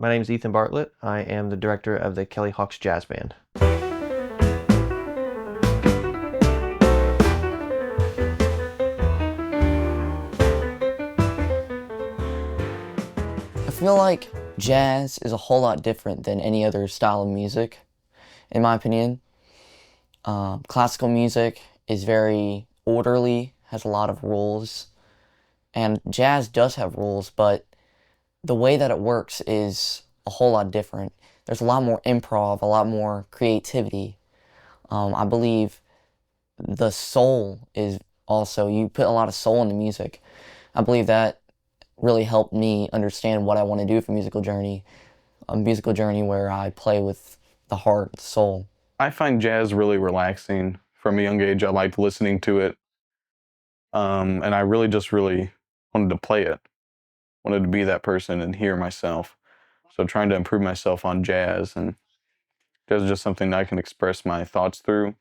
My name is Ethan Bartlett. I am the director of the Kelly Hawks Jazz Band. I feel like jazz is a whole lot different than any other style of music, in my opinion. Classical music is very orderly, has a lot of rules, and jazz does have rules, but the way that it works is a whole lot different. There's a lot more improv, a lot more creativity. I believe the soul is also, you put a lot of soul into music. I believe that really helped me understand what I want to do for a musical journey where I play with the heart, the soul. I find jazz really relaxing. From a young age, I liked listening to it, and I really wanted to play it, wanted to be that person and hear myself. So trying to improve myself on jazz, and jazz is just something I can express my thoughts through,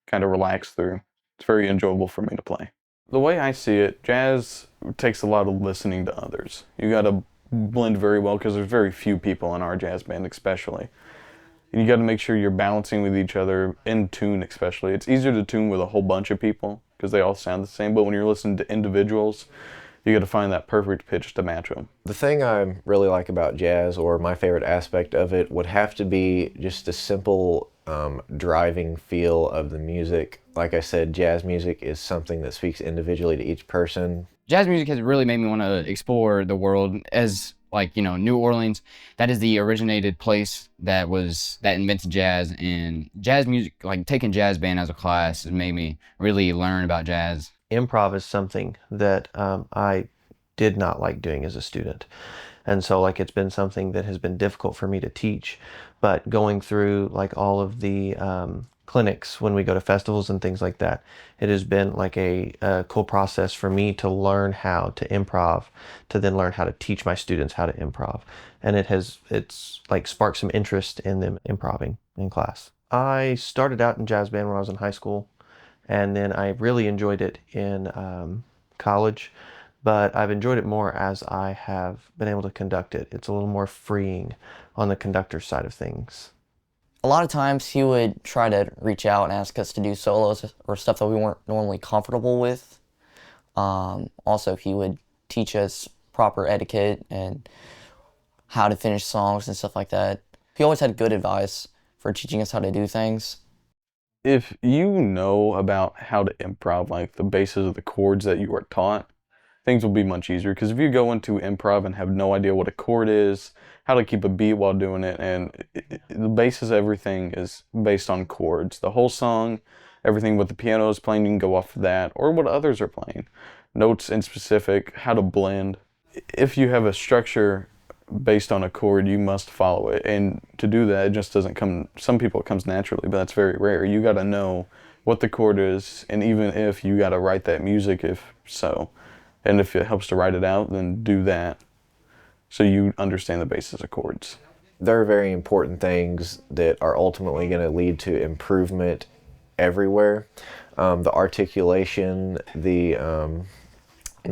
kind of relax through. It's very enjoyable for me to play. The way I see it, jazz takes a lot of listening to others. You got to blend very well because there's very few people in our jazz band, especially. And you got to make sure you're balancing with each other in tune, especially. It's easier to tune with a whole bunch of people because they all sound the same. But when you're listening to individuals, you got to find that perfect pitch to match them. The thing I really like about jazz, or my favorite aspect of it, would have to be just the simple driving feel of the music. Like I said, jazz music is something that speaks individually to each person. Jazz music has really made me want to explore the world as, like, you know, New Orleans, that is the originated place that invented jazz, and jazz music, like taking jazz band as a class has made me really learn about jazz. Improv is something that I did not like doing as a student. And so it's been something that has been difficult for me to teach. But going through all of the clinics when we go to festivals and things like that, it has been a cool process for me to learn how to improv, to then learn how to teach my students how to improv. And it's sparked some interest in them improving in class. I started out in jazz band when I was in high school, and then I really enjoyed it in college, but I've enjoyed it more as I have been able to conduct it. It's a little more freeing on the conductor side of things. A lot of times he would try to reach out and ask us to do solos or stuff that we weren't normally comfortable with. Also, he would teach us proper etiquette and how to finish songs and stuff like that. He always had good advice for teaching us how to do things. If you know about how to improv, like the basis of the chords that you are taught, things will be much easier. Because if you go into improv and have no idea what a chord is, how to keep a beat while doing it, and the basis of everything is based on chords. The whole song, everything what the piano is playing, you can go off of that, or what others are playing. Notes in specific, how to blend. If you have a structure based on a chord, you must follow it. And to do that, it just doesn't come, some people it comes naturally, but that's very rare. You got to know what the chord is, and even if you got to write that music, if so. And if it helps to write it out, then do that so you understand the basis of chords. There are very important things that are ultimately going to lead to improvement everywhere. The articulation, the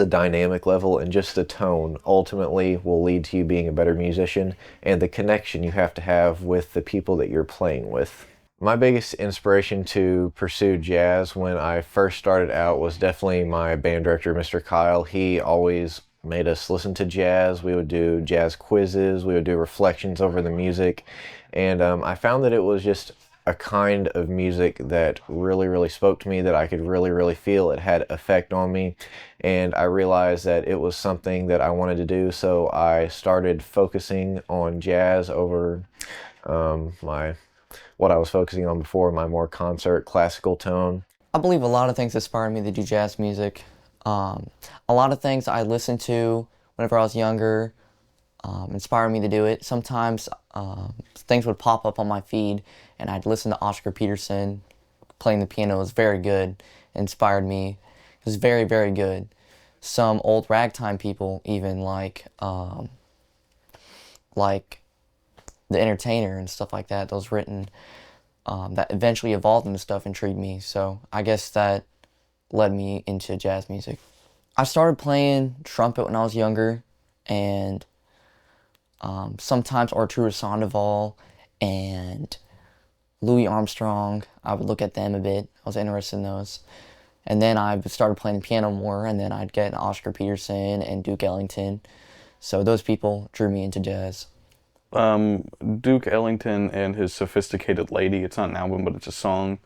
dynamic level, and just the tone ultimately will lead to you being a better musician, and the connection you have to have with the people that you're playing with. My biggest inspiration to pursue jazz when I first started out was definitely my band director, Mr. Kyle. He always made us listen to jazz. We would do jazz quizzes, we would do reflections over the music, and I found that it was just a kind of music that really spoke to me, that I could really feel. It had effect on me, and I realized that it was something that I wanted to do, so I started focusing on jazz over what I was focusing on before, my more concert classical tone. I believe a lot of things inspired me to do jazz music. A lot of things I listened to whenever I was younger inspired me to do it. Sometimes things would pop up on my feed, and I'd listen to Oscar Peterson playing the piano. It was very good. It inspired me. It was very good. Some old ragtime people, even like The Entertainer and stuff like that, those written, that eventually evolved into stuff, intrigued me. So I guess that led me into jazz music. I started playing trumpet when I was younger, and Sometimes Arturo Sandoval and Louis Armstrong, I would look at them a bit. I was interested in those. And then I started playing piano more, and then I'd get Oscar Peterson and Duke Ellington. So those people drew me into jazz. Duke Ellington and his Sophisticated Lady. It's not an album, but it's a song.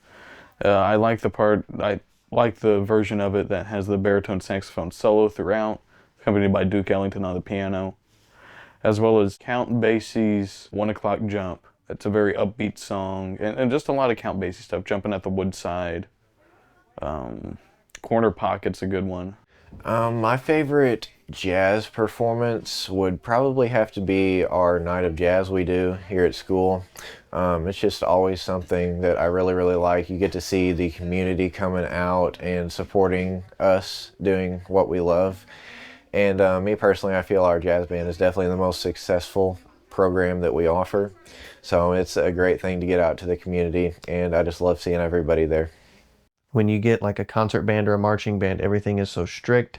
I like the version of it that has the baritone saxophone solo throughout, accompanied by Duke Ellington on the piano, as well as Count Basie's 1 O'Clock Jump. It's a very upbeat song, and just a lot of Count Basie stuff. Jumping at the Woodside. Corner Pocket's a good one. My favorite jazz performance would probably have to be our night of jazz we do here at school. It's just always something that I really, really like. You get to see the community coming out and supporting us doing what we love. And me personally, I feel our jazz band is definitely the most successful program that we offer. So it's a great thing to get out to the community, and I just love seeing everybody there. When you get like a concert band or a marching band, everything is so strict,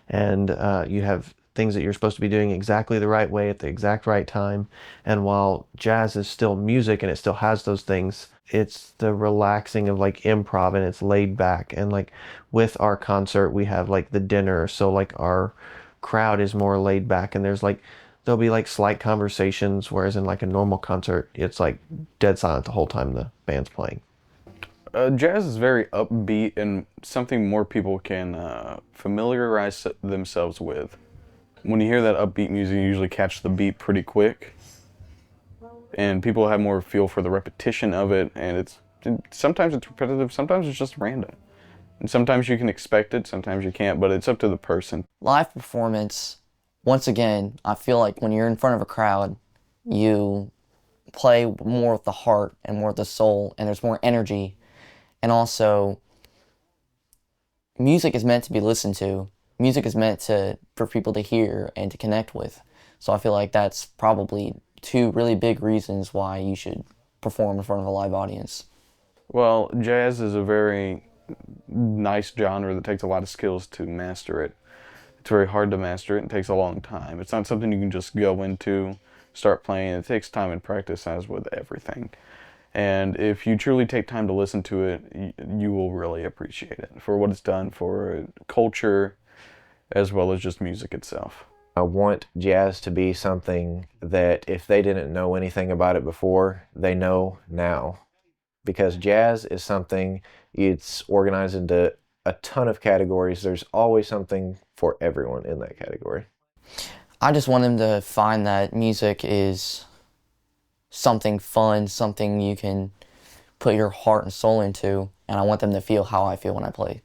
and you have things that you're supposed to be doing exactly the right way at the exact right time. And while jazz is still music and it still has those things, it's the relaxing of like improv, and it's laid back. And like with our concert, we have like the dinner, so like our crowd is more laid back, and there'll be like slight conversations, whereas in like a normal concert, it's like dead silent the whole time the band's playing. Jazz is very upbeat and something more people can familiarize themselves with. When you hear that upbeat music, you usually catch the beat pretty quick, and people have more feel for the repetition of it. And sometimes it's repetitive, sometimes it's just random, and sometimes you can expect it, sometimes you can't. But it's up to the person. Live performance, once again, I feel like when you're in front of a crowd, you play more with the heart and more with the soul, and there's more energy. And also, music is meant to be listened to. Music is meant for people to hear and to connect with. So I feel like that's probably two really big reasons why you should perform in front of a live audience. Well, jazz is a very nice genre that takes a lot of skills to master it. It's very hard to master it and takes a long time. It's not something you can just go into, start playing. It takes time and practice, as with everything. And if you truly take time to listen to it, you will really appreciate it for what it's done for culture, as well as just music itself. I want jazz to be something that if they didn't know anything about it before, they know now. Because jazz is something, it's organized into a ton of categories. There's always something for everyone in that category. I just want them to find that music is something fun, something you can put your heart and soul into, and I want them to feel how I feel when I play.